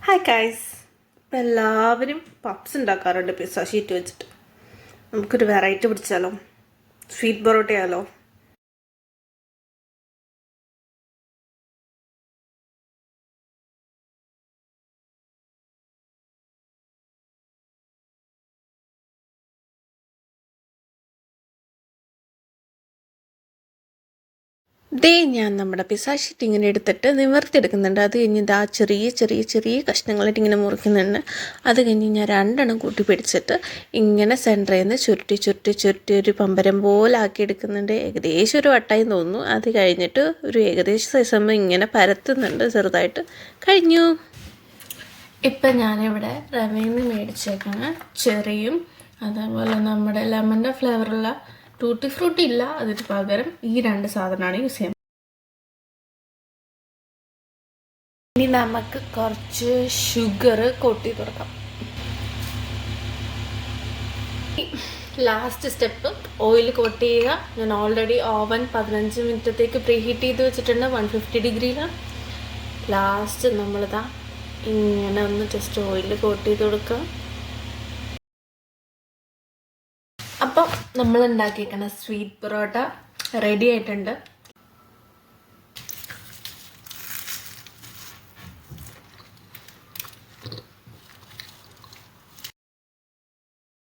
Hi guys. ഇപ്പം എല്ലാവരും puffs ഉണ്ടാക്കാറുണ്ട് പിസ്സ ഷീറ്റ് വെച്ചിട്ട്. നമുക്കൊരു വെറൈറ്റി പിടിച്ചാലോ? സ്വീറ്റ് പൊറോട്ടയാലോ? ഞാൻ നമ്മുടെ പിസ്സ ഷീറ്റ് ഇങ്ങനെ എടുത്തിട്ട് നിവർത്തിയെടുക്കുന്നുണ്ട്. അത് കഴിഞ്ഞ് ഇതാ ചെറിയ ചെറിയ ചെറിയ കഷ്ണങ്ങളായിട്ട് ഇങ്ങനെ മുറിക്കുന്നുണ്ട്. അത് കഴിഞ്ഞ് ഞാൻ രണ്ടെണ്ണം കൂട്ടി പിടിച്ചിട്ട് ഇങ്ങനെ സെൻറ്ററിൽ നിന്ന് ചുരുട്ടി ചുരുട്ടി ചുരുട്ടി ഒരു പമ്പരം പോലെ ആക്കി എടുക്കുന്നുണ്ട്. ഏകദേശം ഒരു വട്ടായി തോന്നുന്നു. അത് കഴിഞ്ഞിട്ട് ഒരു ഏകദേശം സൈസാകുമ്പോൾ ഇങ്ങനെ പരത്തുന്നുണ്ട് ചെറുതായിട്ട്. കഴിഞ്ഞു. ഇപ്പം ഞാനിവിടെ റവയിൽ നിന്ന് മേടിച്ചേക്കാണ് ചെറിയും അതേപോലെ നമ്മുടെ ലെമണിൻ്റെ ഫ്ലേവറുള്ള ടൂട്ടി ഫ്രൂട്ടി ഇല്ല, അതിന് പകരം ഈ രണ്ട് സാധനമാണ് യൂസ് ചെയ്യുന്നത്. ഇനി നമുക്ക് കുറച്ച് ഷുഗർ കൊട്ടി തുടക്കാം. ലാസ്റ്റ് സ്റ്റെപ്പ് ഓയിൽ കോട്ട് ചെയ്യുക. ഞാൻ ഓൾറെഡി ഓവൻ 15 മിനിറ്റത്തേക്ക് പ്രീ ഹീറ്റ് ചെയ്ത് വെച്ചിട്ടുണ്ട് 150 ഡിഗ്രിയിൽ. ലാസ്റ്റ് നമ്മളിതാ ഇങ്ങനെ ഒന്ന് ജസ്റ്റ് ഓയിൽ കോട്ട് ചെയ്ത് കൊടുക്കുക. അപ്പം നമ്മൾ ഉണ്ടാക്കിയേക്കണ സ്വീറ്റ് പൊറോട്ട റെഡി ആയിട്ടുണ്ട്.